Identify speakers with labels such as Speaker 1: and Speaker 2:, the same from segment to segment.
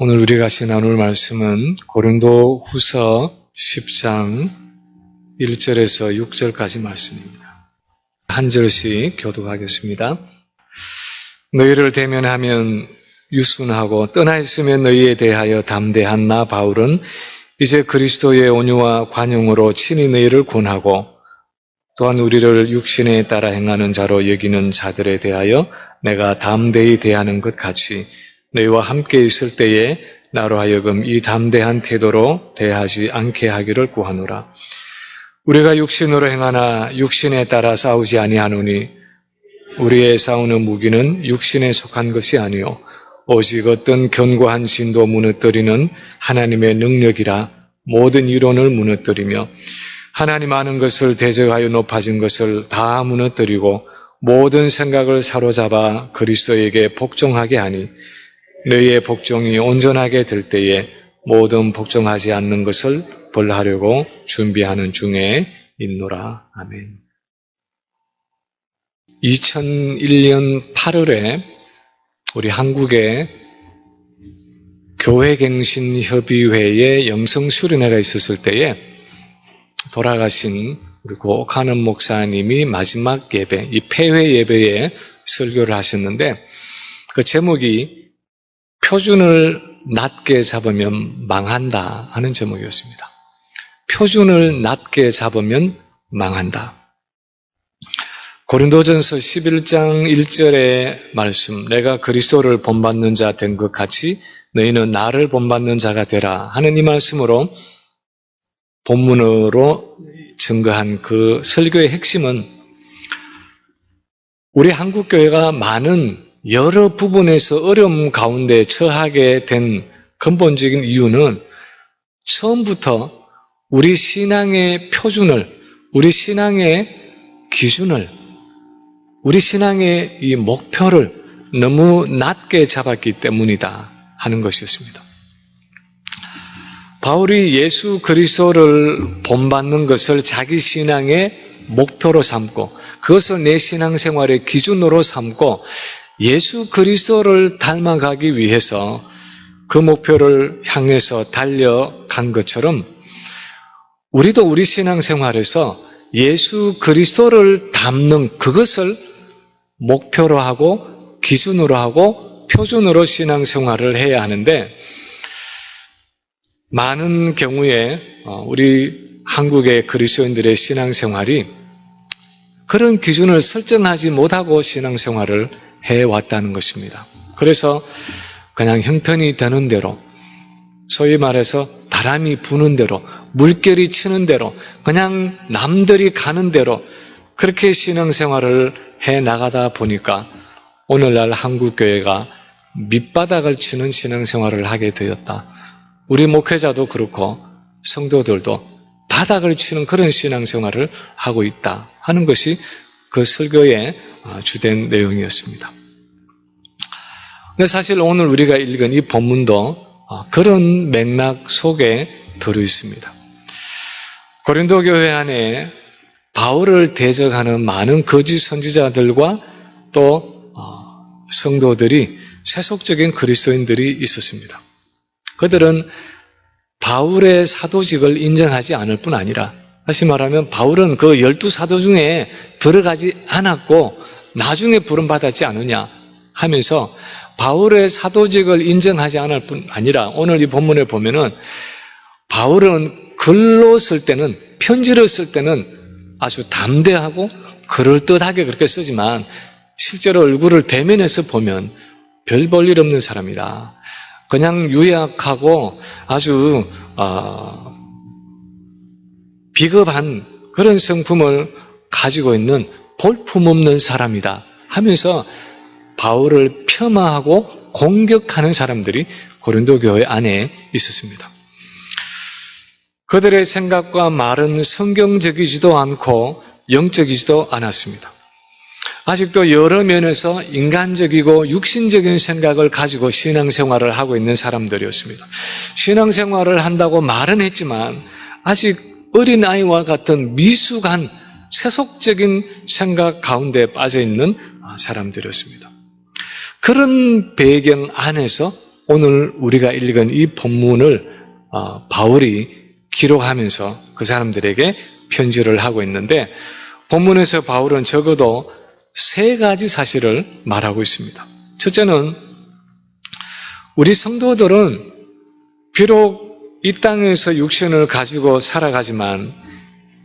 Speaker 1: 오늘 우리가 같이 나눌 말씀은 고린도 후서 10장 1절에서 6절까지 말씀입니다. 한 절씩 교독하겠습니다. 너희를 대면하면 유순하고 떠나 있으면 너희에 대하여 담대한 나 바울은 이제 그리스도의 온유와 관용으로 친히 너희를 권하고 또한 우리를 육신에 따라 행하는 자로 여기는 자들에 대하여 내가 담대히 대하는 것 같이 너희와 함께 있을 때에 나로 하여금 이 담대한 태도로 대하지 않게 하기를 구하노라. 우리가 육신으로 행하나 육신에 따라 싸우지 아니하노니 우리의 싸우는 무기는 육신에 속한 것이 아니요 오직 어떤 견고한 진도 무너뜨리는 하나님의 능력이라. 모든 이론을 무너뜨리며 하나님 아는 것을 대적하여 높아진 것을 다 무너뜨리고 모든 생각을 사로잡아 그리스도에게 복종하게 하니 너희의 복종이 온전하게 될 때에 모든 복종하지 않는 것을 벌하려고 준비하는 중에 있노라. 아멘. 2001년 8월에 우리 한국의 교회갱신협의회의 영성수련회가 있었을 때에 돌아가신 우리 고옥하는 목사님이 마지막 예배, 이 폐회 예배에 설교를 하셨는데 그 제목이 표준을 낮게 잡으면 망한다 하는 제목이었습니다. 표준을 낮게 잡으면 망한다. 고린도전서 11장 1절의 말씀, 내가 그리스도를 본받는 자 된 것 같이 너희는 나를 본받는 자가 되라 하는 이 말씀으로 본문으로 증거한 그 설교의 핵심은 우리 한국교회가 많은 여러 부분에서 어려움 가운데 처하게 된 근본적인 이유는 처음부터 우리 신앙의 표준을, 우리 신앙의 기준을, 우리 신앙의 이 목표를 너무 낮게 잡았기 때문이다 하는 것이었습니다. 바울이 예수 그리스도를 본받는 것을 자기 신앙의 목표로 삼고 그것을 내 신앙생활의 기준으로 삼고 예수 그리스도를 닮아가기 위해서 그 목표를 향해서 달려간 것처럼 우리도 우리 신앙생활에서 예수 그리스도를 닮는 그것을 목표로 하고 기준으로 하고 표준으로 신앙생활을 해야 하는데 많은 경우에 우리 한국의 그리스도인들의 신앙생활이 그런 기준을 설정하지 못하고 신앙생활을 해왔다는 것입니다. 그래서 그냥 형편이 되는 대로, 소위 말해서 바람이 부는 대로, 물결이 치는 대로, 그냥 남들이 가는 대로 그렇게 신앙생활을 해나가다 보니까 오늘날 한국교회가 밑바닥을 치는 신앙생활을 하게 되었다. 우리 목회자도 그렇고 성도들도 바닥을 치는 그런 신앙생활을 하고 있다 하는 것이 그 설교의 주된 내용이었습니다. 근데 사실 오늘 우리가 읽은 이 본문도 그런 맥락 속에 들어있습니다. 고린도 교회 안에 바울을 대적하는 많은 거짓 선지자들과 또 성도들이 세속적인 그리스도인들이 있었습니다. 그들은 바울의 사도직을 인정하지 않을 뿐 아니라 다시 말하면 바울은 그 12사도 중에 들어가지 않았고 나중에 부름받았지 않느냐 하면서 바울의 사도직을 인정하지 않을 뿐 아니라 오늘 이 본문에 보면은 바울은 글로 쓸 때는, 편지를 쓸 때는 아주 담대하고 그럴듯하게 그렇게 쓰지만 실제로 얼굴을 대면해서 보면 별 볼 일 없는 사람이다. 그냥 유약하고 아주 비겁한 그런 성품을 가지고 있는 볼품없는 사람이다 하면서 바울을 폄하하고 공격하는 사람들이 고린도 교회 안에 있었습니다. 그들의 생각과 말은 성경적이지도 않고 영적이지도 않았습니다. 아직도 여러 면에서 인간적이고 육신적인 생각을 가지고 신앙생활을 하고 있는 사람들이었습니다. 신앙생활을 한다고 말은 했지만 아직 어린아이와 같은 미숙한 세속적인 생각 가운데 빠져있는 사람들이었습니다. 그런 배경 안에서 오늘 우리가 읽은 이 본문을 바울이 기록하면서 그 사람들에게 편지를 하고 있는데, 본문에서 바울은 적어도 3가지 사실을 말하고 있습니다. 첫째는 우리 성도들은 비록 이 땅에서 육신을 가지고 살아가지만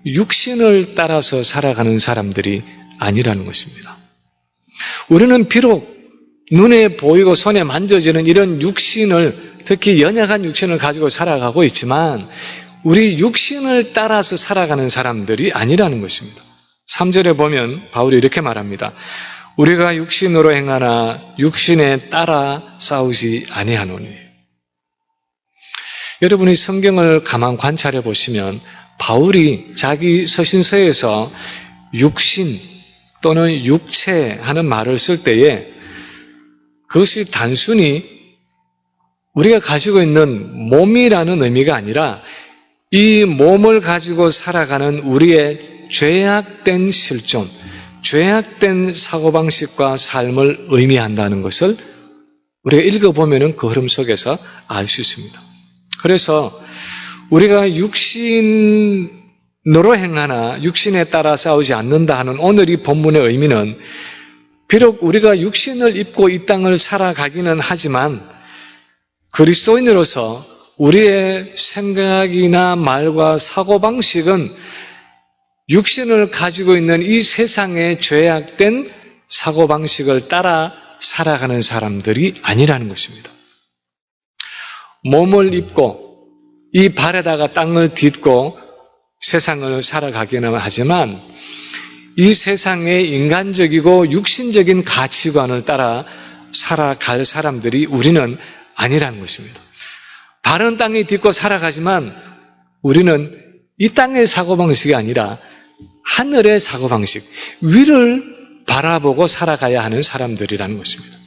Speaker 1: 육신을 따라서 살아가는 사람들이 아니라는 것입니다. 우리는 비록 눈에 보이고 손에 만져지는 이런 육신을, 특히 연약한 육신을 가지고 살아가고 있지만 우리 육신을 따라서 살아가는 사람들이 아니라는 것입니다. 3절에 보면 바울이 이렇게 말합니다. 우리가 육신으로 행하나 육신에 따라 싸우지 아니하노니. 여러분이 성경을 가만 관찰해 보시면 바울이 자기 서신서에서 육신 또는 육체 하는 말을 쓸 때에 그것이 단순히 우리가 가지고 있는 몸이라는 의미가 아니라 이 몸을 가지고 살아가는 우리의 죄악된 실존, 죄악된 사고방식과 삶을 의미한다는 것을 우리가 읽어보면 그 흐름 속에서 알 수 있습니다. 그래서 우리가 육신으로 행하나 육신에 따라 싸우지 않는다 하는 오늘 이 본문의 의미는 비록 우리가 육신을 입고 이 땅을 살아가기는 하지만 그리스도인으로서 우리의 생각이나 말과 사고방식은 육신을 가지고 있는 이 세상의 죄악된 사고방식을 따라 살아가는 사람들이 아니라는 것입니다. 몸을 입고 이 발에다가 땅을 딛고 세상을 살아가기는 하지만 이 세상의 인간적이고 육신적인 가치관을 따라 살아갈 사람들이 우리는 아니라는 것입니다. 발은 땅에 딛고 살아가지만 우리는 이 땅의 사고방식이 아니라 하늘의 사고방식, 위를 바라보고 살아가야 하는 사람들이라는 것입니다.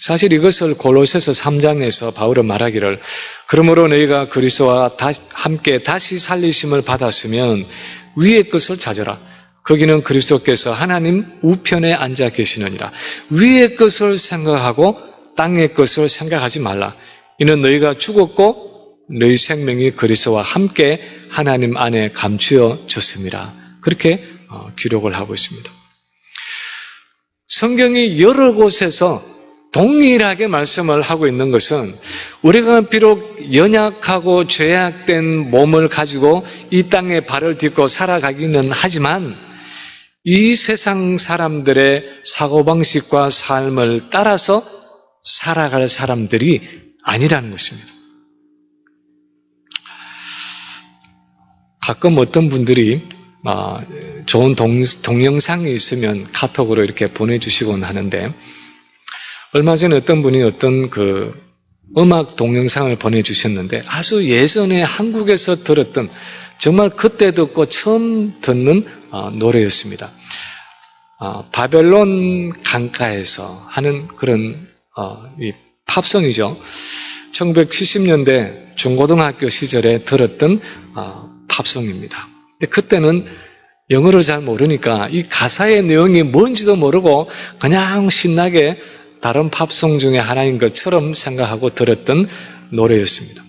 Speaker 1: 사실 이것을 골로새서 3장에서 바울은 말하기를 그러므로 너희가 그리스도와 함께 다시 살리심을 받았으면 위의 것을 찾아라. 거기는 그리스도께서 하나님 우편에 앉아 계시느니라. 위의 것을 생각하고 땅의 것을 생각하지 말라. 이는 너희가 죽었고 너희 생명이 그리스도와 함께 하나님 안에 감추어졌습니다. 그렇게 기록을 하고 있습니다. 성경이 여러 곳에서 동일하게 말씀을 하고 있는 것은 우리가 비록 연약하고 죄악된 몸을 가지고 이 땅에 발을 딛고 살아가기는 하지만 이 세상 사람들의 사고방식과 삶을 따라서 살아갈 사람들이 아니라는 것입니다. 가끔 어떤 분들이 좋은 동영상이 있으면 카톡으로 이렇게 보내주시곤 하는데 얼마 전에 어떤 분이 어떤 그 음악 동영상을 보내주셨는데 아주 예전에 한국에서 들었던 정말 그때 듣고 처음 듣는 노래였습니다. 바벨론 강가에서 하는 그런 이 팝송이죠. 1970년대 중고등학교 시절에 들었던 팝송입니다. 근데 그때는 영어를 잘 모르니까 이 가사의 내용이 뭔지도 모르고 그냥 신나게 다른 팝송 중에 하나인 것처럼 생각하고 들었던 노래였습니다.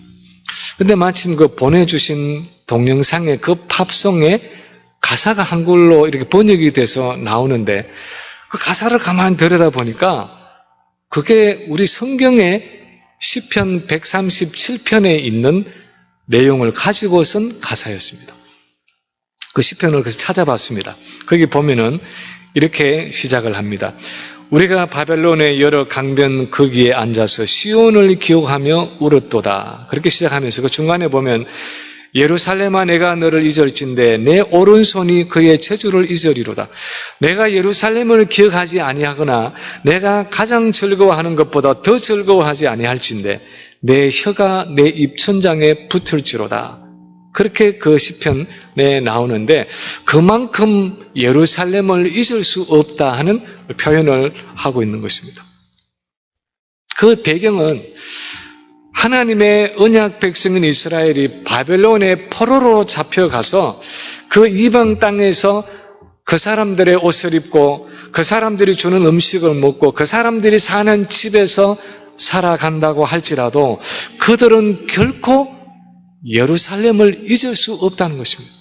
Speaker 1: 근데 마침 그 보내주신 동영상의 그 팝송의 가사가 한글로 이렇게 번역이 돼서 나오는데 그 가사를 가만히 들여다보니까 그게 우리 성경의 시편 137편에 있는 내용을 가지고 쓴 가사였습니다. 그 시편을 그래서 찾아봤습니다. 거기 보면은 이렇게 시작을 합니다. 우리가 바벨론의 여러 강변 거기에 앉아서 시온을 기억하며 울었도다. 그렇게 시작하면서 그 중간에 보면 예루살렘아 내가 너를 잊을진대 내 오른손이 그의 재주를 잊으리로다. 내가 예루살렘을 기억하지 아니하거나 내가 가장 즐거워하는 것보다 더 즐거워하지 아니할진대 내 혀가 내 입천장에 붙을지로다. 그렇게 그 시편에 나오는데 그만큼 예루살렘을 잊을 수 없다 하는 표현을 하고 있는 것입니다. 그 배경은 하나님의 언약 백성인 이스라엘이 바벨론의 포로로 잡혀가서 그 이방 땅에서 그 사람들의 옷을 입고 그 사람들이 주는 음식을 먹고 그 사람들이 사는 집에서 살아간다고 할지라도 그들은 결코 예루살렘을 잊을 수 없다는 것입니다.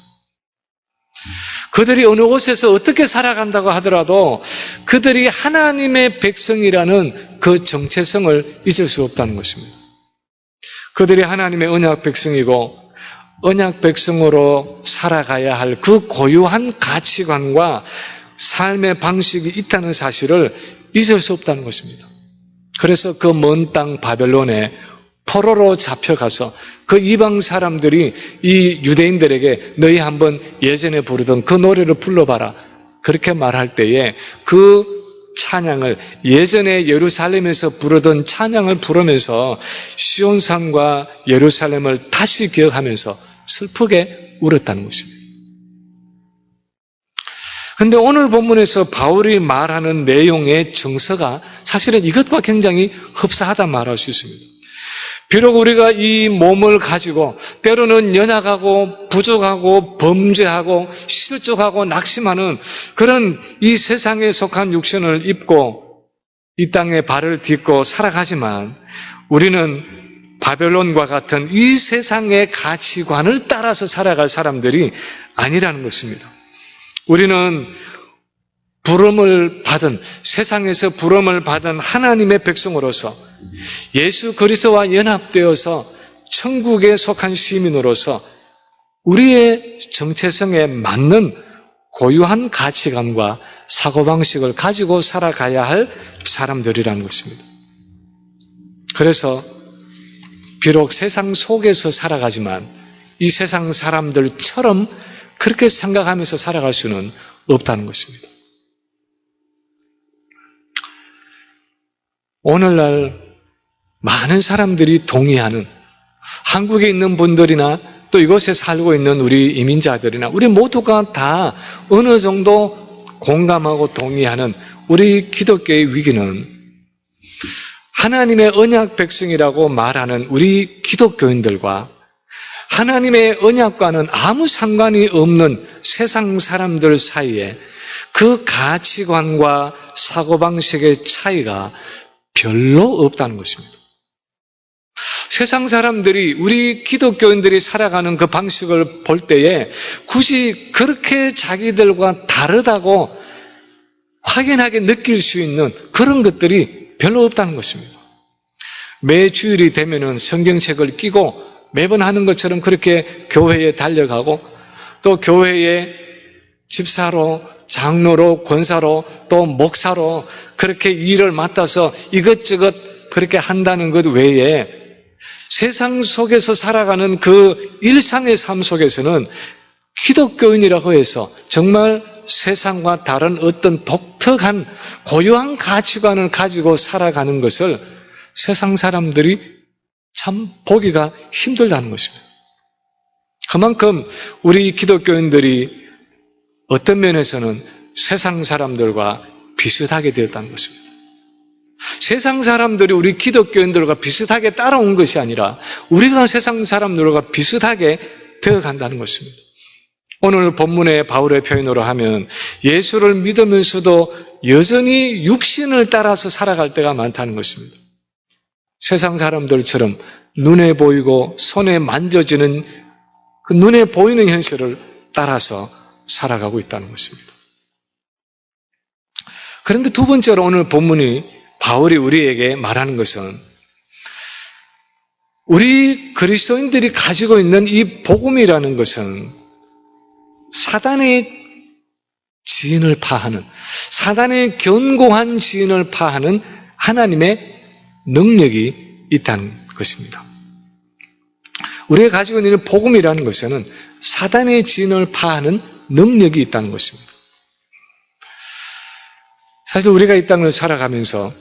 Speaker 1: 그들이 어느 곳에서 어떻게 살아간다고 하더라도 그들이 하나님의 백성이라는 그 정체성을 잊을 수 없다는 것입니다. 그들이 하나님의 언약 백성이고 언약 백성으로 살아가야 할 그 고유한 가치관과 삶의 방식이 있다는 사실을 잊을 수 없다는 것입니다. 그래서 그 먼 땅 바벨론에 포로로 잡혀가서 그 이방 사람들이 이 유대인들에게 너희 한번 예전에 부르던 그 노래를 불러봐라 그렇게 말할 때에 그 찬양을 예전에 예루살렘에서 부르던 찬양을 부르면서 시온산과 예루살렘을 다시 기억하면서 슬프게 울었다는 것입니다. 그런데 오늘 본문에서 바울이 말하는 내용의 정서가 사실은 이것과 굉장히 흡사하다 말할 수 있습니다. 비록 우리가 이 몸을 가지고 때로는 연약하고 부족하고 범죄하고 실족하고 낙심하는 그런 이 세상에 속한 육신을 입고 이 땅에 발을 딛고 살아가지만 우리는 바벨론과 같은 이 세상의 가치관을 따라서 살아갈 사람들이 아니라는 것입니다. 우리는 부름을 받은, 세상에서 부름을 받은 하나님의 백성으로서 예수 그리스도와 연합되어서 천국에 속한 시민으로서 우리의 정체성에 맞는 고유한 가치관과 사고방식을 가지고 살아가야 할 사람들이라는 것입니다. 그래서 비록 세상 속에서 살아가지만 이 세상 사람들처럼 그렇게 생각하면서 살아갈 수는 없다는 것입니다. 오늘날 많은 사람들이 동의하는 한국에 있는 분들이나 또 이곳에 살고 있는 우리 이민자들이나 우리 모두가 다 어느 정도 공감하고 동의하는 우리 기독교의 위기는 하나님의 언약 백성이라고 말하는 우리 기독교인들과 하나님의 언약과는 아무 상관이 없는 세상 사람들 사이에 그 가치관과 사고방식의 차이가 별로 없다는 것입니다. 세상 사람들이 우리 기독교인들이 살아가는 그 방식을 볼 때에 굳이 그렇게 자기들과 다르다고 확연하게 느낄 수 있는 그런 것들이 별로 없다는 것입니다. 매 주일이 되면은 성경책을 끼고 매번 하는 것처럼 그렇게 교회에 달려가고 또 교회에 집사로, 장로로, 권사로, 또 목사로 그렇게 일을 맡아서 이것저것 그렇게 한다는 것 외에 세상 속에서 살아가는 그 일상의 삶 속에서는 기독교인이라고 해서 정말 세상과 다른 어떤 독특한 고유한 가치관을 가지고 살아가는 것을 세상 사람들이 참 보기가 힘들다는 것입니다. 그만큼 우리 기독교인들이 어떤 면에서는 세상 사람들과 비슷하게 되었다는 것입니다. 세상 사람들이 우리 기독교인들과 비슷하게 따라온 것이 아니라 우리가 세상 사람들과 비슷하게 되어간다는 것입니다. 오늘 본문의 바울의 표현으로 하면 예수를 믿으면서도 여전히 육신을 따라서 살아갈 때가 많다는 것입니다. 세상 사람들처럼 눈에 보이고 손에 만져지는 그 눈에 보이는 현실을 따라서 살아가고 있다는 것입니다. 그런데 두 번째로 오늘 본문이 바울이 우리에게 말하는 것은 우리 그리스도인들이 가지고 있는 이 복음이라는 것은 사단의 지인을 파하는, 사단의 견고한 지인을 파하는 하나님의 능력이 있다는 것입니다. 우리가 가지고 있는 복음이라는 것은 사단의 지인을 파하는 능력이 있다는 것입니다. 사실 우리가 이 땅을 살아가면서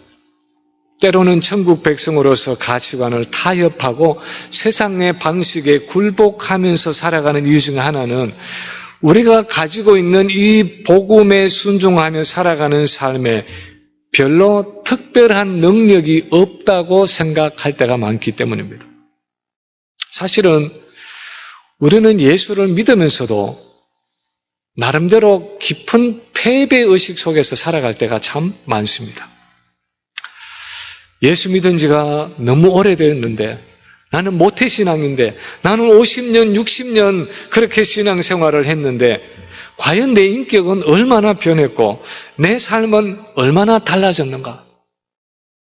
Speaker 1: 때로는 천국 백성으로서 가치관을 타협하고 세상의 방식에 굴복하면서 살아가는 이유 중 하나는 우리가 가지고 있는 이 복음에 순종하며 살아가는 삶에 별로 특별한 능력이 없다고 생각할 때가 많기 때문입니다. 사실은 우리는 예수를 믿으면서도 나름대로 깊은 패배의식 속에서 살아갈 때가 참 많습니다. 예수 믿은 지가 너무 오래되었는데, 나는 모태신앙인데, 나는 50년, 60년 그렇게 신앙생활을 했는데 과연 내 인격은 얼마나 변했고 내 삶은 얼마나 달라졌는가?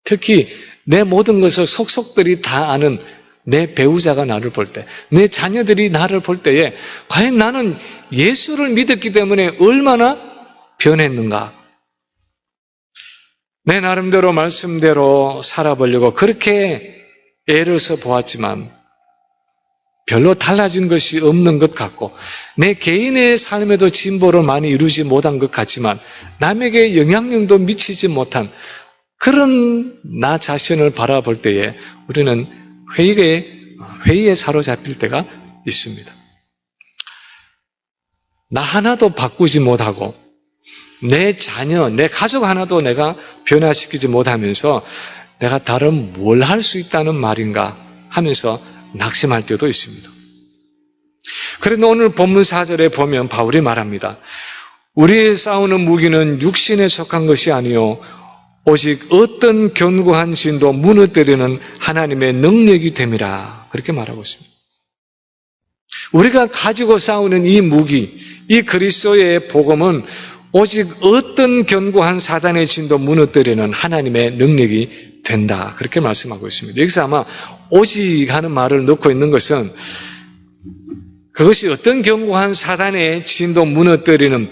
Speaker 1: 특히 내 모든 것을 속속들이 다 아는 내 배우자가 나를 볼 때, 내 자녀들이 나를 볼 때에 과연 나는 예수를 믿었기 때문에 얼마나 변했는가? 내 나름대로 말씀대로 살아보려고 그렇게 애를 써 보았지만 별로 달라진 것이 없는 것 같고, 내 개인의 삶에도 진보를 많이 이루지 못한 것 같지만 남에게 영향력도 미치지 못한 그런 나 자신을 바라볼 때에 우리는 회의에 사로잡힐 때가 있습니다. 나 하나도 바꾸지 못하고 내 자녀, 내 가족 하나도 내가 변화시키지 못하면서 내가 다른 뭘 할 수 있다는 말인가 하면서 낙심할 때도 있습니다. 그런데 오늘 본문 4절에 보면 바울이 말합니다. 우리의 싸우는 무기는 육신에 속한 것이 아니요 오직 어떤 견고한 진도 무너뜨리는 하나님의 능력이 됨이라, 그렇게 말하고 있습니다. 우리가 가지고 싸우는 이 무기, 이 그리스도의 복음은 오직 어떤 견고한 사단의 진도 무너뜨리는 하나님의 능력이 된다, 그렇게 말씀하고 있습니다. 여기서 아마 오직 하는 말을 넣고 있는 것은 그것이 어떤 견고한 사단의 진도 무너뜨리는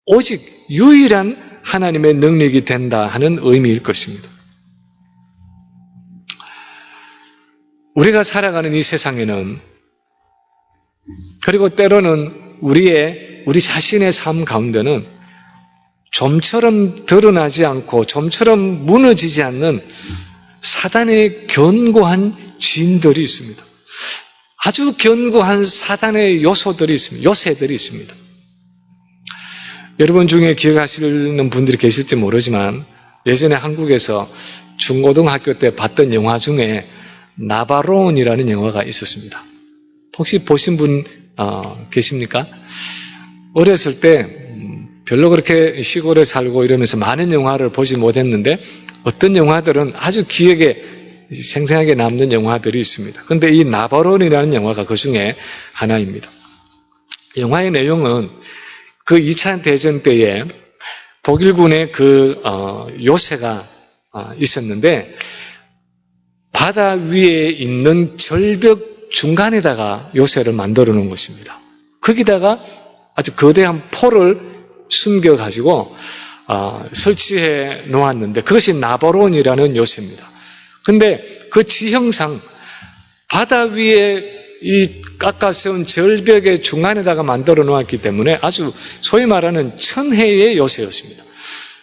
Speaker 1: 오직 유일한 하나님의 능력이 된다 하는 의미일 것입니다. 우리가 살아가는 이 세상에는, 그리고 때로는 우리 자신의 삶 가운데는 좀처럼 드러나지 않고 좀처럼 무너지지 않는 사단의 견고한 진들이 있습니다. 아주 견고한 사단의 요새들이 있습니다. 여러분 중에 기억하시는 분들이 계실지 모르지만 예전에 한국에서 중고등학교 때 봤던 영화 중에 나바로운이라는 영화가 있었습니다. 혹시 보신 분 계십니까? 어렸을 때 별로 그렇게 시골에 살고 이러면서 많은 영화를 보지 못했는데 어떤 영화들은 아주 기억에 생생하게 남는 영화들이 있습니다. 그런데 이 나바로운이라는 영화가 그 중에 하나입니다. 영화의 내용은 그 2차 대전 때에 독일군의 요새가 있었는데 바다 위에 있는 절벽 중간에다가 요새를 만들어 놓은 것입니다. 거기다가 아주 거대한 포를 숨겨가지고 설치해 놓았는데 그것이 나바로운이라는 요새입니다. 근데 그 지형상 바다 위에 이 깎아 세운 절벽의 중간에다가 만들어 놓았기 때문에 아주 소위 말하는 천혜의 요새였습니다.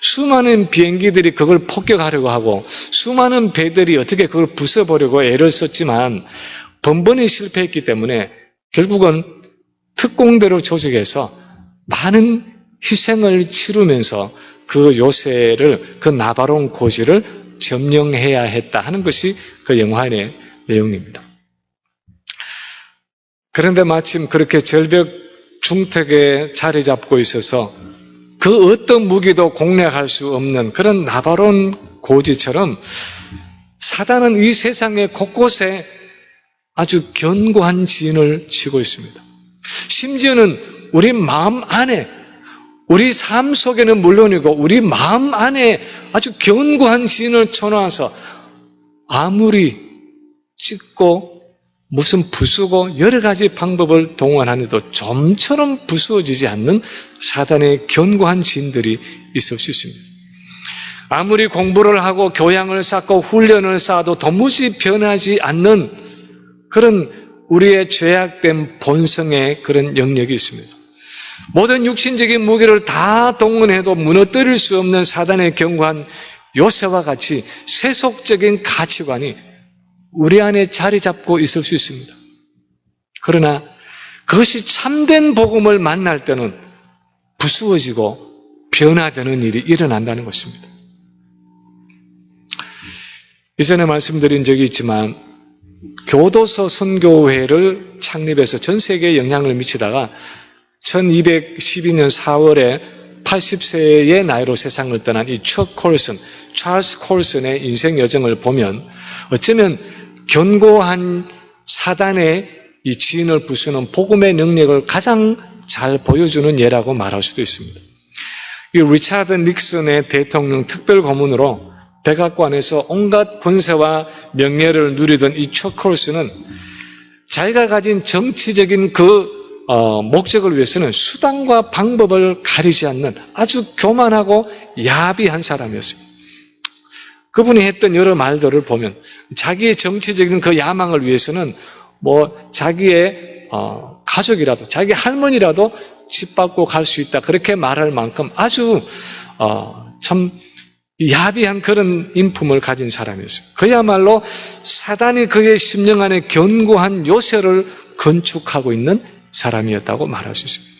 Speaker 1: 수많은 비행기들이 그걸 폭격하려고 하고 수많은 배들이 어떻게 그걸 부숴보려고 애를 썼지만 번번이 실패했기 때문에 결국은 특공대로 조직해서 많은 희생을 치르면서 그 요새를, 그 나바로운 고지를 점령해야 했다 하는 것이 그 영화의 내용입니다. 그런데 마침 그렇게 절벽 중턱에 자리 잡고 있어서 그 어떤 무기도 공략할 수 없는 그런 나바로운 고지처럼 사단은 이 세상의 곳곳에 아주 견고한 진을 치고 있습니다. 심지어는 우리 마음 안에, 우리 삶 속에는 물론이고 우리 마음 안에 아주 견고한 진을 쳐놔서 아무리 찢고 무슨 부수고 여러 가지 방법을 동원하는데도 좀처럼 부수어지지 않는 사단의 견고한 진들이 있을 수 있습니다. 아무리 공부를 하고 교양을 쌓고 훈련을 쌓아도 도무지 변하지 않는 그런 우리의 죄악된 본성의 그런 영역이 있습니다. 모든 육신적인 무기를 다 동원해도 무너뜨릴 수 없는 사단의 견고한 요새와 같이 세속적인 가치관이 우리 안에 자리 잡고 있을 수 있습니다. 그러나 그것이 참된 복음을 만날 때는 부수어지고 변화되는 일이 일어난다는 것입니다. 이전에 말씀드린 적이 있지만 교도소 선교회를 창립해서 전 세계에 영향을 미치다가 1212년 4월에 80세의 나이로 세상을 떠난 이 찰스 콜슨의 인생 여정을 보면 어쩌면 견고한 사단의 이 지인을 부수는 복음의 능력을 가장 잘 보여주는 예라고 말할 수도 있습니다. 이 리차드 닉슨의 대통령 특별 고문으로 백악관에서 온갖 권세와 명예를 누리던 이 콜슨은 자기가 가진 정치적인 목적을 위해서는 수단과 방법을 가리지 않는 아주 교만하고 야비한 사람이었습니다. 그분이 했던 여러 말들을 보면 자기의 정치적인 그 야망을 위해서는 자기의 가족이라도 자기 할머니라도 집 밟고 갈 수 있다 그렇게 말할 만큼 아주 참 야비한 그런 인품을 가진 사람이었습니다. 그야말로 사단이 그의 심령 안에 견고한 요새를 건축하고 있는 사람이었다고 말할 수 있습니다.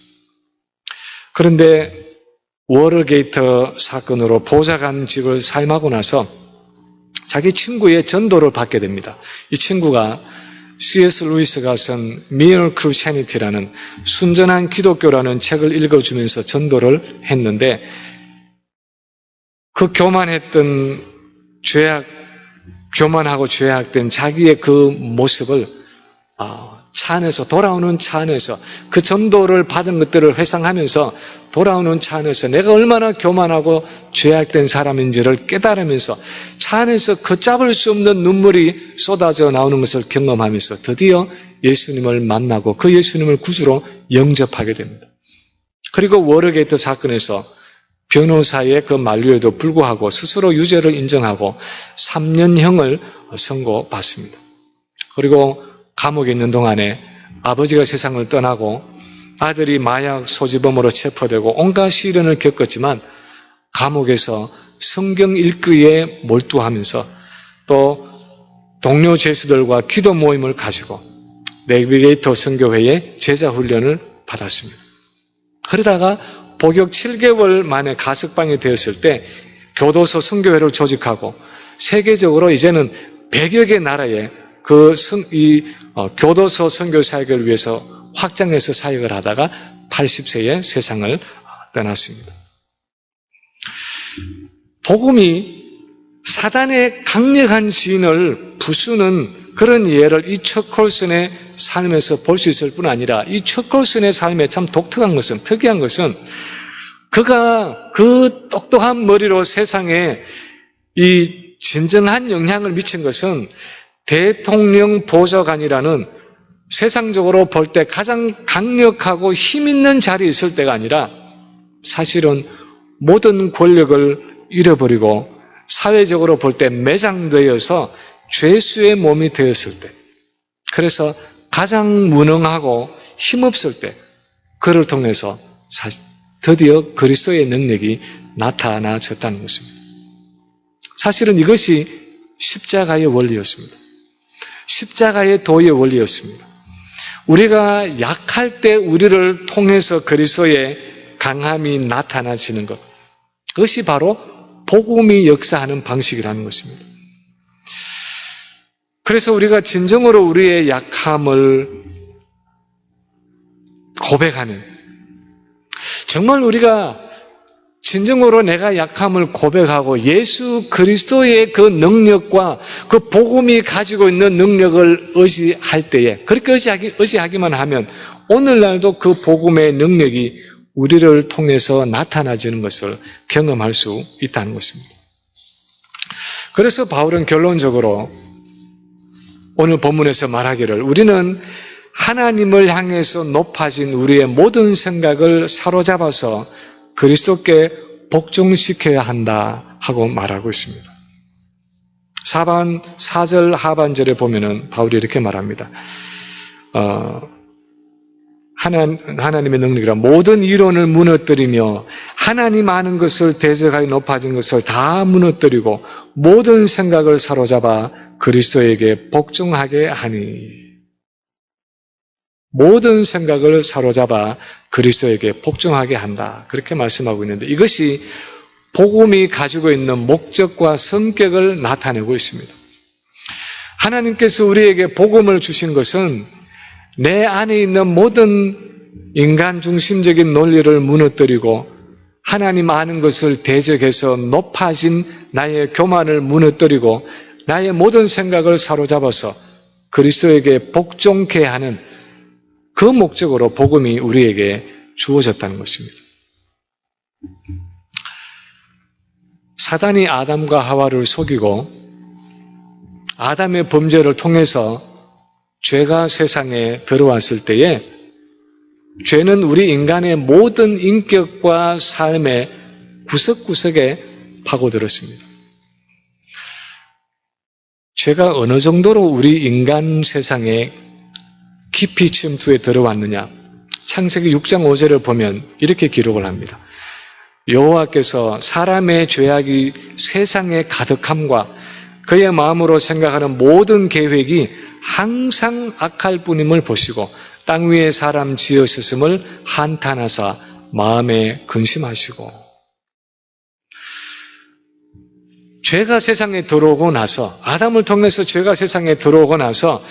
Speaker 1: 그런데 워터게이트 사건으로 보좌관 집을 사임하고 나서 자기 친구의 전도를 받게 됩니다. 이 친구가 C.S. 루이스가 쓴 Mere Christianity라는 순전한 기독교라는 책을 읽어주면서 전도를 했는데 그 교만하고 죄악된 자기의 그 모습을 차 안에서 돌아오는 차 안에서 그 전도를 받은 것들을 회상하면서 돌아오는 차 안에서 내가 얼마나 교만하고 죄악된 사람인지를 깨달으면서 차 안에서 걷잡을 수 없는 눈물이 쏟아져 나오는 것을 경험하면서 드디어 예수님을 만나고 그 예수님을 구주로 영접하게 됩니다. 그리고 워터게이트 사건에서 변호사의 그 만류에도 불구하고 스스로 유죄를 인정하고 3년형을 선고받습니다. 그리고 감옥에 있는 동안에 아버지가 세상을 떠나고 아들이 마약 소지범으로 체포되고 온갖 시련을 겪었지만 감옥에서 성경 읽기에 몰두하면서 또 동료 죄수들과 기도 모임을 가지고 내비게이터 선교회의 제자 훈련을 받았습니다. 그러다가 복역 7개월 만에 가석방이 되었을 때 교도소 선교회를 조직하고 세계적으로 이제는 100여 개 나라에 교도소 선교 사역을 위해서 확장해서 사역을 하다가 80세에 세상을 떠났습니다. 복음이 사단의 강력한 지인을 부수는 그런 예를 이 콜슨의 삶에서 볼 수 있을 뿐 아니라 이 콜슨의 삶에 참 특이한 것은 그가 그 똑똑한 머리로 세상에 이 진정한 영향을 미친 것은 대통령 보좌관이라는 세상적으로 볼 때 가장 강력하고 힘 있는 자리에 있을 때가 아니라 사실은 모든 권력을 잃어버리고 사회적으로 볼 때 매장되어서 죄수의 몸이 되었을 때, 그래서 가장 무능하고 힘없을 때 그를 통해서 드디어 그리스도의 능력이 나타나졌다는 것입니다. 사실은 이것이 십자가의 원리였습니다. 십자가의 도의 원리였습니다. 우리가 약할 때 우리를 통해서 그리스도의 강함이 나타나지는 것, 그것이 바로 복음이 역사하는 방식이라는 것입니다. 그래서 우리가 진정으로 우리의 약함을 고백하는, 정말 우리가 진정으로 내가 약함을 고백하고 예수 그리스도의 그 능력과 그 복음이 가지고 있는 능력을 의지할 때에, 그렇게 의지하기만 하면 오늘날도 그 복음의 능력이 우리를 통해서 나타나지는 것을 경험할 수 있다는 것입니다. 그래서 바울은 결론적으로 오늘 본문에서 말하기를 우리는 하나님을 향해서 높아진 우리의 모든 생각을 사로잡아서 그리스도께 복종시켜야 한다 하고 말하고 있습니다. 4절 하반절에 보면은 바울이 이렇게 말합니다. 하나님의 능력이라 모든 이론을 무너뜨리며 하나님 아는 것을 대적하여 높아진 것을 다 무너뜨리고 모든 생각을 사로잡아 그리스도에게 복종하게 하니, 모든 생각을 사로잡아 그리스도에게 복종하게 한다, 그렇게 말씀하고 있는데 이것이 복음이 가지고 있는 목적과 성격을 나타내고 있습니다. 하나님께서 우리에게 복음을 주신 것은 내 안에 있는 모든 인간 중심적인 논리를 무너뜨리고 하나님 아는 것을 대적해서 높아진 나의 교만을 무너뜨리고 나의 모든 생각을 사로잡아서 그리스도에게 복종케 하는 그 목적으로 복음이 우리에게 주어졌다는 것입니다. 사단이 아담과 하와를 속이고 아담의 범죄를 통해서 죄가 세상에 들어왔을 때에 죄는 우리 인간의 모든 인격과 삶의 구석구석에 파고들었습니다. 죄가 어느 정도로 우리 인간 세상에 깊이 침투해 들어왔느냐? 창세기 6장 5절을 보면 이렇게 기록을 합니다. 여호와께서 사람의 죄악이 세상에 가득함과 그의 마음으로 생각하는 모든 계획이 항상 악할 뿐임을 보시고 땅 위에 사람 지으셨음을 한탄하사 마음에 근심하시고. 죄가 세상에 들어오고 나서, 아담을 통해서 죄가 세상에 들어오고 나서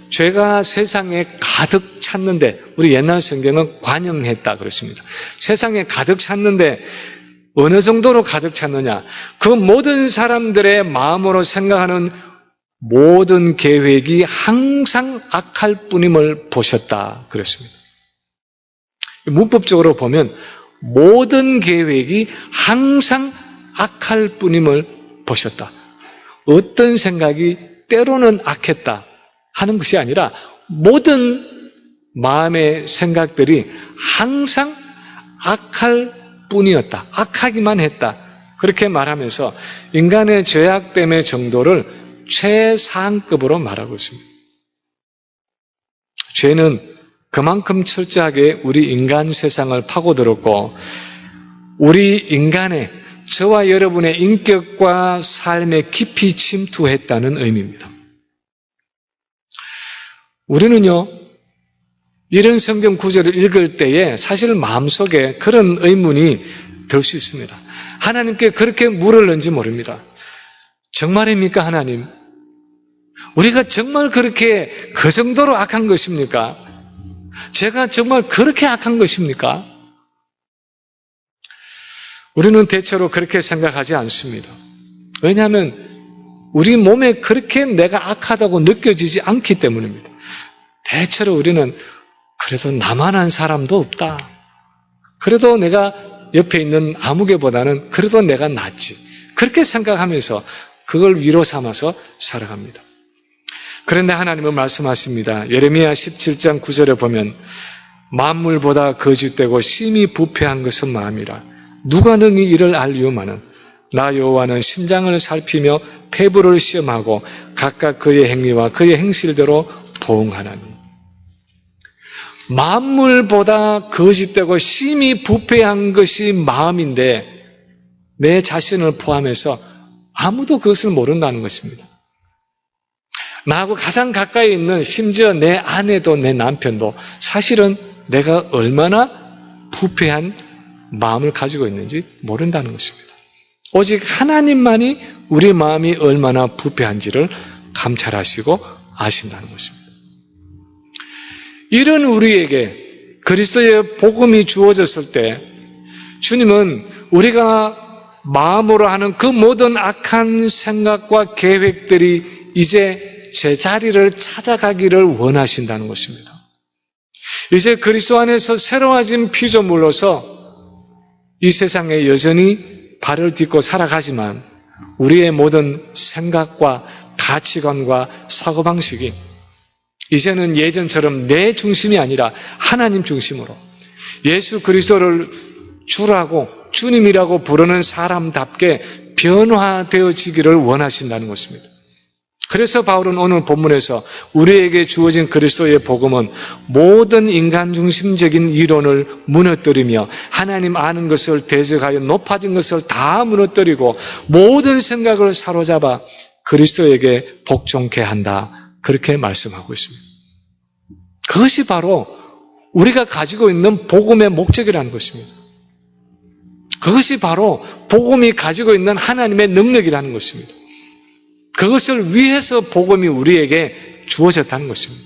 Speaker 1: 죄가 세상에 가득 찼는데, 우리 옛날 성경은 관영했다 그랬습니다. 세상에 가득 찼는데 어느 정도로 가득 찼느냐? 그 모든 사람들의 마음으로 생각하는 모든 계획이 항상 악할 뿐임을 보셨다 그랬습니다. 문법적으로 보면 모든 계획이 항상 악할 뿐임을 보셨다. 어떤 생각이 때로는 악했다 하는 것이 아니라 모든 마음의 생각들이 항상 악할 뿐이었다. 악하기만 했다. 그렇게 말하면서 인간의 죄악됨의 정도를 최상급으로 말하고 있습니다. 죄는 그만큼 철저하게 우리 인간 세상을 파고들었고 우리 인간의, 저와 여러분의 인격과 삶에 깊이 침투했다는 의미입니다. 우리는요, 이런 성경 구절을 읽을 때에 사실 마음속에 그런 의문이 들 수 있습니다. 하나님께 그렇게 물었는지 모릅니다. 정말입니까, 하나님? 우리가 정말 그렇게 그 정도로 악한 것입니까? 제가 정말 그렇게 악한 것입니까? 우리는 대체로 그렇게 생각하지 않습니다. 왜냐하면 우리 몸에 그렇게 내가 악하다고 느껴지지 않기 때문입니다. 대체로 우리는 그래도 나만한 사람도 없다. 그래도 내가 옆에 있는 아무개보다는 그래도 내가 낫지. 그렇게 생각하면서 그걸 위로 삼아서 살아갑니다. 그런데 하나님은 말씀하십니다. 예레미야 17장 9절에 보면 만물보다 거짓되고 심히 부패한 것은 마음이라. 누가 능히 이를 알리오마는 나 여호와는 심장을 살피며 폐부를 시험하고 각각 그의 행위와 그의 행실대로 보응하나니. 만물보다 거짓되고 심히 부패한 것이 마음인데 내 자신을 포함해서 아무도 그것을 모른다는 것입니다. 나하고 가장 가까이 있는 심지어 내 아내도 내 남편도 사실은 내가 얼마나 부패한 마음을 가지고 있는지 모른다는 것입니다. 오직 하나님만이 우리 마음이 얼마나 부패한지를 감찰하시고 아신다는 것입니다. 이런 우리에게 그리스도의 복음이 주어졌을 때 주님은 우리가 마음으로 하는 그 모든 악한 생각과 계획들이 이제 제자리를 찾아가기를 원하신다는 것입니다. 이제 그리스도 안에서 새로워진 피조물로서 이 세상에 여전히 발을 딛고 살아가지만 우리의 모든 생각과 가치관과 사고방식이 이제는 예전처럼 내 중심이 아니라 하나님 중심으로 예수 그리스도를 주라고 주님이라고 부르는 사람답게 변화되어지기를 원하신다는 것입니다. 그래서 바울은 오늘 본문에서 우리에게 주어진 그리스도의 복음은 모든 인간 중심적인 이론을 무너뜨리며 하나님 아는 것을 대적하여 높아진 것을 다 무너뜨리고 모든 생각을 사로잡아 그리스도에게 복종케 한다. 그렇게 말씀하고 있습니다. 그것이 바로 우리가 가지고 있는 복음의 목적이라는 것입니다. 그것이 바로 복음이 가지고 있는 하나님의 능력이라는 것입니다. 그것을 위해서 복음이 우리에게 주어졌다는 것입니다.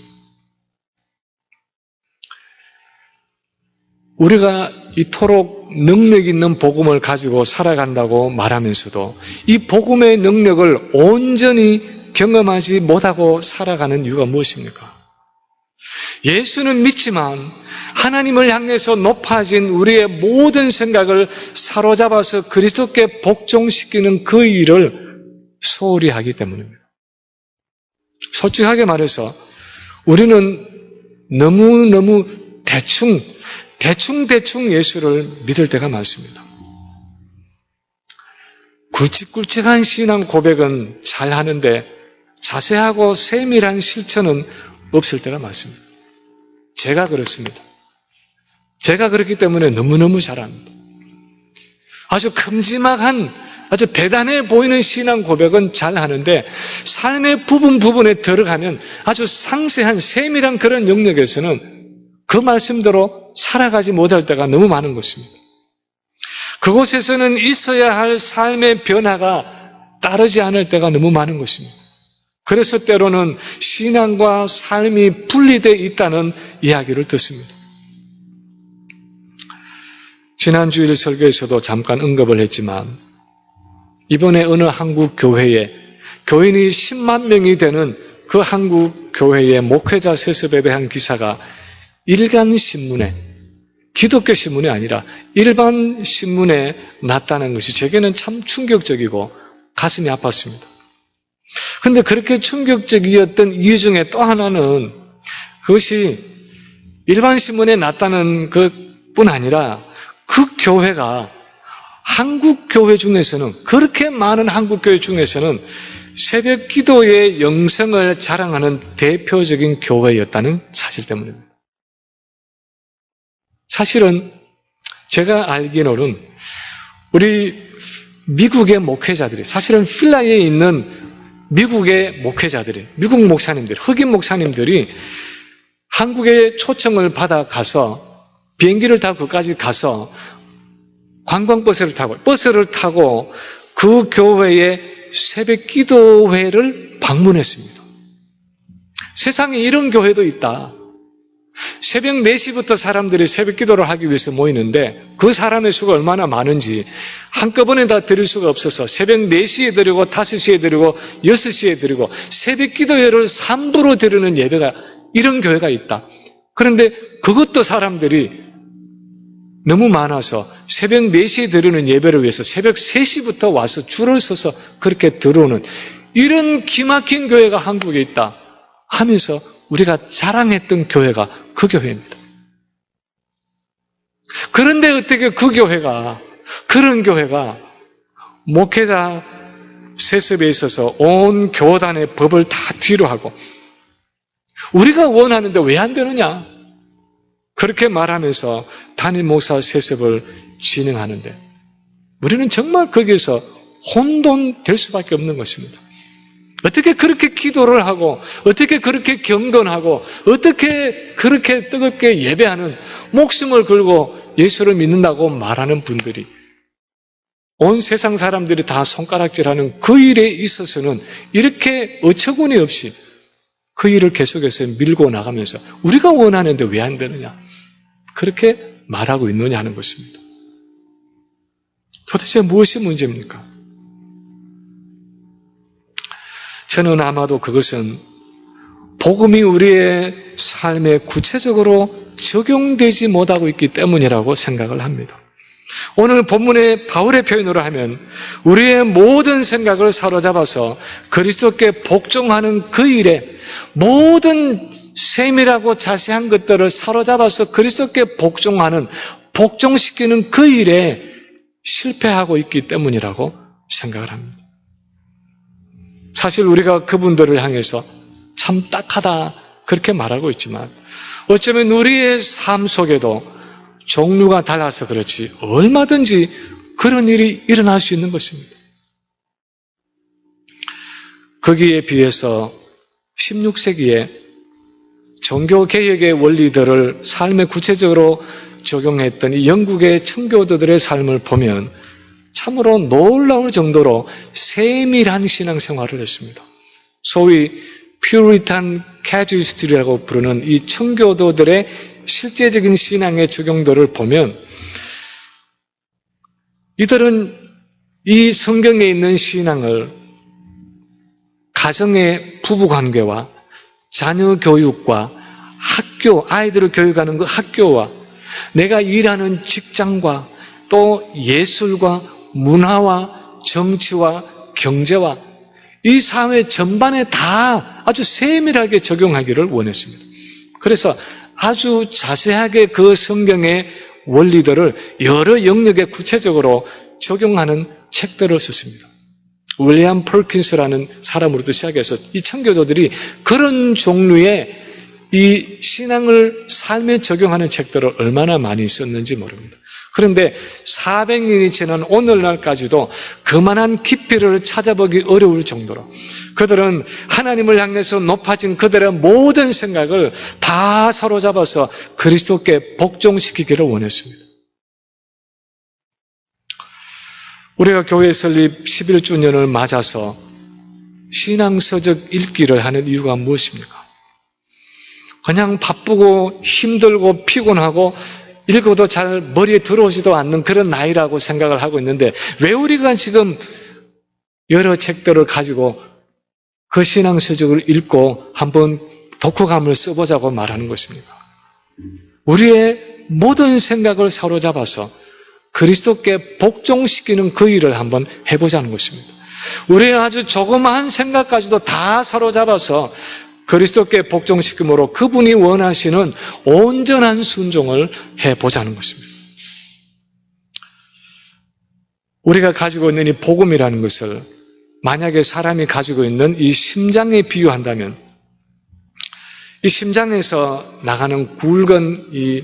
Speaker 1: 우리가 이토록 능력 있는 복음을 가지고 살아간다고 말하면서도 이 복음의 능력을 온전히 경험하지 못하고 살아가는 이유가 무엇입니까? 예수는 믿지만 하나님을 향해서 높아진 우리의 모든 생각을 사로잡아서 그리스도께 복종시키는 그 일을 소홀히 하기 때문입니다. 솔직하게 말해서 우리는 너무너무 대충 예수를 믿을 때가 많습니다. 굵직굵직한 신앙 고백은 잘 하는데 자세하고 세밀한 실천은 없을 때가 많습니다. 제가 그렇습니다. 제가 그렇기 때문에 너무너무 잘합니다. 아주 큼지막한, 아주 대단해 보이는 신앙 고백은 잘 하는데 삶의 부분에 들어가면 아주 상세한 세밀한 그런 영역에서는 그 말씀대로 살아가지 못할 때가 너무 많은 것입니다. 그곳에서는 있어야 할 삶의 변화가 따르지 않을 때가 너무 많은 것입니다. 그래서 때로는 신앙과 삶이 분리되어 있다는 이야기를 듣습니다. 지난 주일 설교에서도 잠깐 언급을 했지만 이번에 어느 한국 교회에 교인이 10만 명이 되는 그 한국 교회의 목회자 세습에 대한 기사가 일간 신문에, 기독교 신문이 아니라 일반 신문에 났다는 것이 제게는 참 충격적이고 가슴이 아팠습니다. 그런데 그렇게 충격적이었던 이유 중에 또 하나는 그것이 일반 신문에 났다는 것뿐 아니라 그 교회가 한국 교회 중에서는, 그렇게 많은 한국 교회 중에서는 새벽 기도의 영성을 자랑하는 대표적인 교회였다는 사실 때문입니다. 사실은 제가 알기로는 우리 미국의 목회자들이, 사실은 필라에 있는 미국의 목회자들이, 미국 목사님들, 흑인 목사님들이 한국에 초청을 받아 가서 비행기를 타고 거기까지 가서 관광버스를 타고 그 교회의 새벽 기도회를 방문했습니다. 세상에 이런 교회도 있다. 새벽 4시부터 사람들이 새벽 기도를 하기 위해서 모이는데 그 사람의 수가 얼마나 많은지 한꺼번에 다 드릴 수가 없어서 새벽 4시에 드리고 5시에 드리고 6시에 드리고 새벽 기도회를 3부로 드리는 예배가, 이런 교회가 있다. 그런데 그것도 사람들이 너무 많아서 새벽 4시에 드리는 예배를 위해서 새벽 3시부터 와서 줄을 서서 그렇게 들어오는 이런 기막힌 교회가 한국에 있다 하면서 우리가 자랑했던 교회가 그 교회입니다. 그런데 어떻게 그 교회가, 그런 교회가 목회자 세습에 있어서 온 교단의 법을 다 뒤로 하고 우리가 원하는데 왜 안 되느냐? 그렇게 말하면서 담임 목사 세습을 진행하는데 우리는 정말 거기에서 혼돈될 수밖에 없는 것입니다. 어떻게 그렇게 기도를 하고, 어떻게 그렇게 경건하고, 어떻게 그렇게 뜨겁게 예배하는, 목숨을 걸고 예수를 믿는다고 말하는 분들이 온 세상 사람들이 다 손가락질하는 그 일에 있어서는 이렇게 어처구니 없이 그 일을 계속해서 밀고 나가면서 우리가 원하는데 왜 안 되느냐, 그렇게 말하고 있느냐 하는 것입니다. 도대체 무엇이 문제입니까? 저는 아마도 그것은 복음이 우리의 삶에 구체적으로 적용되지 못하고 있기 때문이라고 생각을 합니다. 오늘 본문의 바울의 표현으로 하면 우리의 모든 생각을 사로잡아서 그리스도께 복종하는 그 일에 모든 세밀하고 자세한 것들을 사로잡아서 그리스도께 복종시키는 그 일에 실패하고 있기 때문이라고 생각을 합니다. 사실 우리가 그분들을 향해서 참 딱하다 그렇게 말하고 있지만 어쩌면 우리의 삶 속에도 종류가 달라서 그렇지 얼마든지 그런 일이 일어날 수 있는 것입니다. 거기에 비해서 16세기에 종교개혁의 원리들을 삶에 구체적으로 적용했던 이 영국의 청교도들의 삶을 보면 참으로 놀라울 정도로 세밀한 신앙생활을 했습니다. 소위 퓨리탄 캐주얼리스트라고 부르는 이 청교도들의 실제적인 신앙의 적용들을 보면 이들은 이 성경에 있는 신앙을 가정의 부부관계와 자녀 교육과 학교, 아이들을 교육하는 그 학교와 내가 일하는 직장과 또 예술과 문화와 정치와 경제와 이 사회 전반에 다 아주 세밀하게 적용하기를 원했습니다. 그래서 아주 자세하게 그 성경의 원리들을 여러 영역에 구체적으로 적용하는 책들을 썼습니다. 윌리엄 펄킨스라는 사람으로부터 시작해서 이 청교도들이 그런 종류의 이 신앙을 삶에 적용하는 책들을 얼마나 많이 썼는지 모릅니다. 그런데 400년이 지난 오늘날까지도 그만한 깊이를 찾아보기 어려울 정도로 그들은 하나님을 향해서 높아진 그들의 모든 생각을 다 사로잡아서 그리스도께 복종시키기를 원했습니다. 우리가 교회 설립 11주년을 맞아서 신앙서적 읽기를 하는 이유가 무엇입니까? 그냥 바쁘고 힘들고 피곤하고 읽어도 잘 머리에 들어오지도 않는 그런 나이라고 생각을 하고 있는데 왜 우리가 지금 여러 책들을 가지고 그 신앙서적을 읽고 한번 독후감을 써보자고 말하는 것입니까? 우리의 모든 생각을 사로잡아서 그리스도께 복종시키는 그 일을 한번 해보자는 것입니다. 우리의 아주 조그마한 생각까지도 다 사로잡아서 그리스도께 복종시킴으로 그분이 원하시는 온전한 순종을 해보자는 것입니다. 우리가 가지고 있는 이 복음이라는 것을 만약에 사람이 가지고 있는 이 심장에 비유한다면 이 심장에서 나가는 굵은 이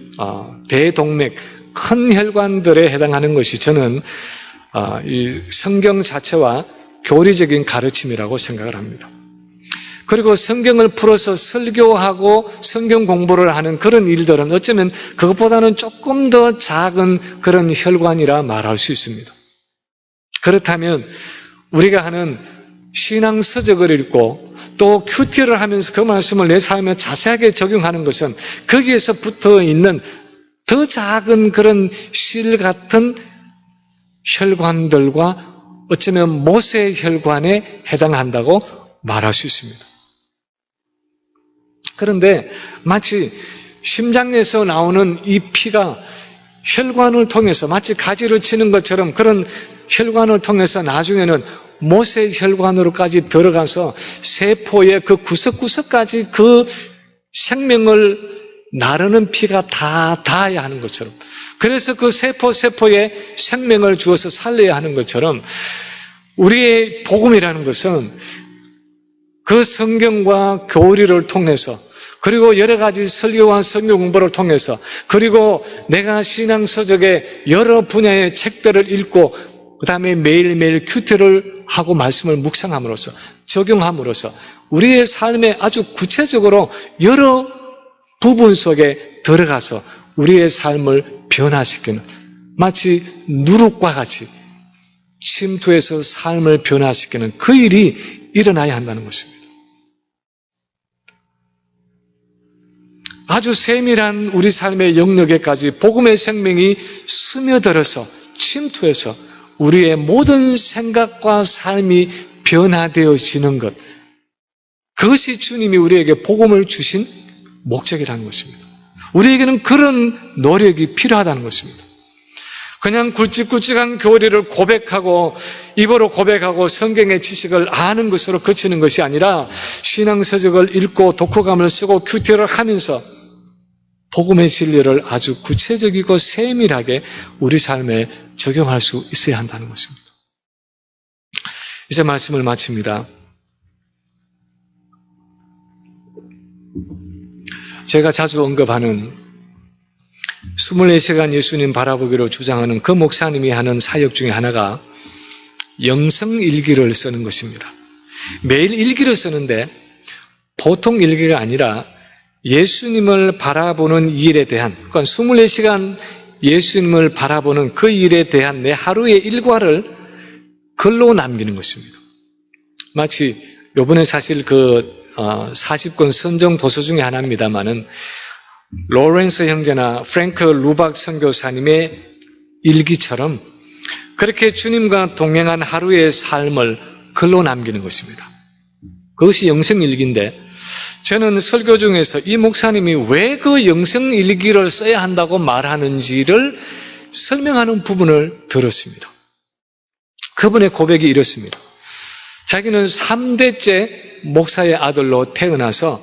Speaker 1: 대동맥, 큰 혈관들에 해당하는 것이 저는 이 성경 자체와 교리적인 가르침이라고 생각을 합니다. 그리고 성경을 풀어서 설교하고 성경 공부를 하는 그런 일들은 어쩌면 그것보다는 조금 더 작은 그런 혈관이라 말할 수 있습니다. 그렇다면 우리가 하는 신앙 서적을 읽고 또 큐티를 하면서 그 말씀을 내 삶에 자세하게 적용하는 것은 거기에서 붙어 있는 더 작은 그런 실 같은 혈관들과 어쩌면 모세 혈관에 해당한다고 말할 수 있습니다. 그런데 마치 심장에서 나오는 이 피가 혈관을 통해서 마치 가지를 치는 것처럼 그런 혈관을 통해서 나중에는 모세 혈관으로까지 들어가서 세포의 그 구석구석까지 그 생명을 나르는 피가 다 닿아야 하는 것처럼 그래서 그 세포에 생명을 주어서 살려야 하는 것처럼 우리의 복음이라는 것은 그 성경과 교리를 통해서 그리고 여러 가지 설교와 성경 공부를 통해서 그리고 내가 신앙서적의 여러 분야의 책들을 읽고 그 다음에 매일매일 큐티를 하고 말씀을 묵상함으로써 적용함으로써 우리의 삶에 아주 구체적으로 여러 부분 속에 들어가서 우리의 삶을 변화시키는 마치 누룩과 같이 침투해서 삶을 변화시키는 그 일이 일어나야 한다는 것입니다. 아주 세밀한 우리 삶의 영역에까지 복음의 생명이 스며들어서 침투해서 우리의 모든 생각과 삶이 변화되어지는 것 그것이 주님이 우리에게 복음을 주신 목적이라는 것입니다. 우리에게는 그런 노력이 필요하다는 것입니다. 그냥 굵직굵직한 교리를 고백하고 입으로 고백하고 성경의 지식을 아는 것으로 그치는 것이 아니라 신앙서적을 읽고 독후감을 쓰고 큐티를 하면서 복음의 진리를 아주 구체적이고 세밀하게 우리 삶에 적용할 수 있어야 한다는 것입니다. 이제 말씀을 마칩니다. 제가 자주 언급하는 24시간 예수님 바라보기로 주장하는 그 목사님이 하는 사역 중에 하나가 영성일기를 쓰는 것입니다. 매일 일기를 쓰는데 보통 일기가 아니라 예수님을 바라보는 일에 대한 그러니까 24시간 예수님을 바라보는 그 일에 대한 내 하루의 일과를 글로 남기는 것입니다. 마치 이번에 사실 그 40권 선정 도서 중에 하나입니다만은 로렌스 형제나 프랭크 루박 선교사님의 일기처럼 그렇게 주님과 동행한 하루의 삶을 글로 남기는 것입니다. 그것이 영성일기인데 저는 설교 중에서 이 목사님이 왜 그 영성일기를 써야 한다고 말하는지를 설명하는 부분을 들었습니다. 그분의 고백이 이렇습니다. 자기는 3대째 목사의 아들로 태어나서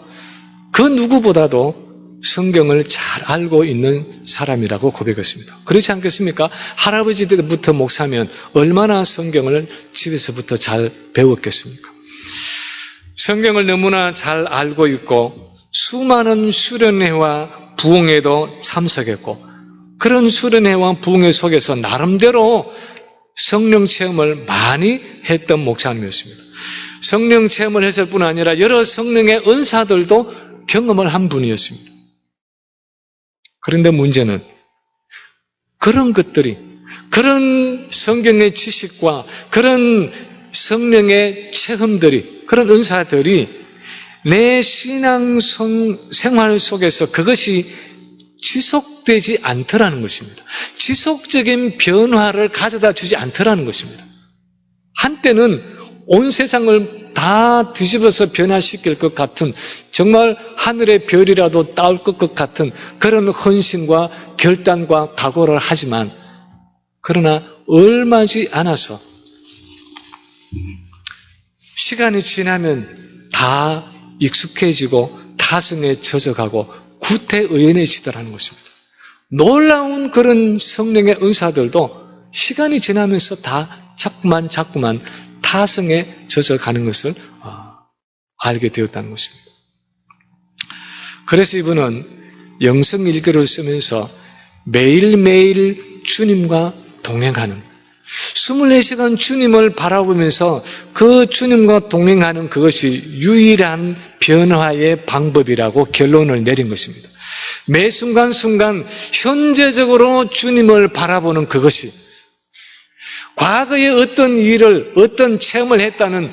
Speaker 1: 그 누구보다도 성경을 잘 알고 있는 사람이라고 고백했습니다. 그렇지 않겠습니까? 할아버지 때부터 목사면 얼마나 성경을 집에서부터 잘 배웠겠습니까? 성경을 너무나 잘 알고 있고 수많은 수련회와 부흥회도 참석했고 그런 수련회와 부흥회 속에서 나름대로 성령 체험을 많이 했던 목사님이었습니다. 성령 체험을 했을 뿐 아니라 여러 성령의 은사들도 경험을 한 분이었습니다. 그런데 문제는 그런 것들이, 그런 성경의 지식과 그런 성령의 체험들이, 그런 은사들이 내 신앙 생활 속에서 그것이 지속되지 않더라는 것입니다. 지속적인 변화를 가져다 주지 않더라는 것입니다. 한때는 온 세상을 다 뒤집어서 변화시킬 것 같은 정말 하늘의 별이라도 따올 것 같은 그런 헌신과 결단과 각오를 하지만 그러나 얼마지 않아서 시간이 지나면 다 익숙해지고 타성에 젖어가고 구태의연해지더라는 것입니다. 놀라운 그런 성령의 은사들도 시간이 지나면서 다 자꾸만 타성에 젖어가는 것을 알게 되었다는 것입니다. 그래서 이분은 영성일기를 쓰면서 매일매일 주님과 동행하는 24시간 주님을 바라보면서 그 주님과 동행하는 그것이 유일한 변화의 방법이라고 결론을 내린 것입니다. 매 순간순간 현재적으로 주님을 바라보는 그것이 과거에 어떤 일을, 어떤 체험을 했다는,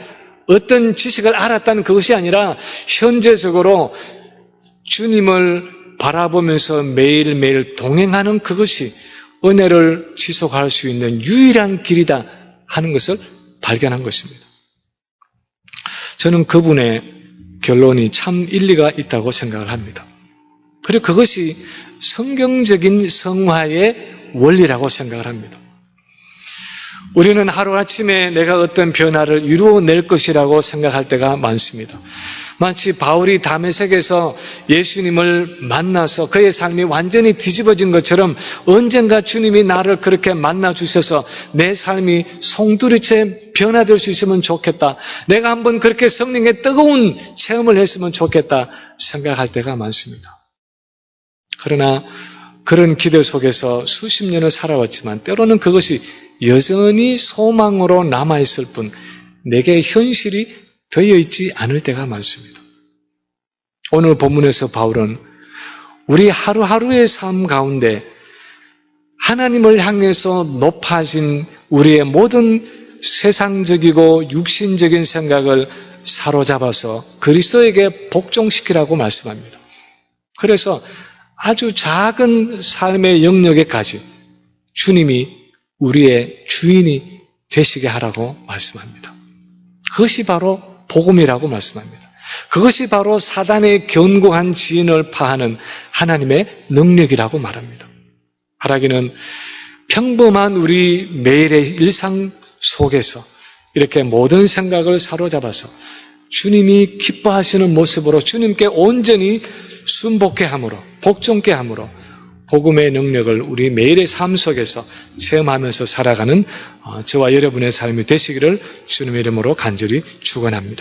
Speaker 1: 어떤 지식을 알았다는 그것이 아니라 현재적으로 주님을 바라보면서 매일매일 동행하는 그것이 은혜를 지속할 수 있는 유일한 길이다 하는 것을 발견한 것입니다. 저는 그분의 결론이 참 일리가 있다고 생각을 합니다. 그리고 그것이 성경적인 성화의 원리라고 생각을 합니다. 우리는 하루아침에 내가 어떤 변화를 이루어낼 것이라고 생각할 때가 많습니다. 마치 바울이 다메섹에서 예수님을 만나서 그의 삶이 완전히 뒤집어진 것처럼 언젠가 주님이 나를 그렇게 만나 주셔서 내 삶이 송두리째 변화될 수 있으면 좋겠다. 내가 한번 그렇게 성령의 뜨거운 체험을 했으면 좋겠다 생각할 때가 많습니다. 그러나 그런 기대 속에서 수십 년을 살아왔지만 때로는 그것이 여전히 소망으로 남아있을 뿐 내게 현실이 되어 있지 않을 때가 많습니다. 오늘 본문에서 바울은 우리 하루하루의 삶 가운데 하나님을 향해서 높아진 우리의 모든 세상적이고 육신적인 생각을 사로잡아서 그리스도에게 복종시키라고 말씀합니다. 그래서 아주 작은 삶의 영역에까지 주님이 우리의 주인이 되시게 하라고 말씀합니다. 그것이 바로 복음이라고 말씀합니다. 그것이 바로 사단의 견고한 지인을 파하는 하나님의 능력이라고 말합니다. 하라기는 평범한 우리 매일의 일상 속에서 이렇게 모든 생각을 사로잡아서 주님이 기뻐하시는 모습으로 주님께 온전히 순복해 함으로 복종케 함으로 복음의 능력을 우리 매일의 삶 속에서 체험하면서 살아가는 저와 여러분의 삶이 되시기를 주님의 이름으로 간절히 축원합니다.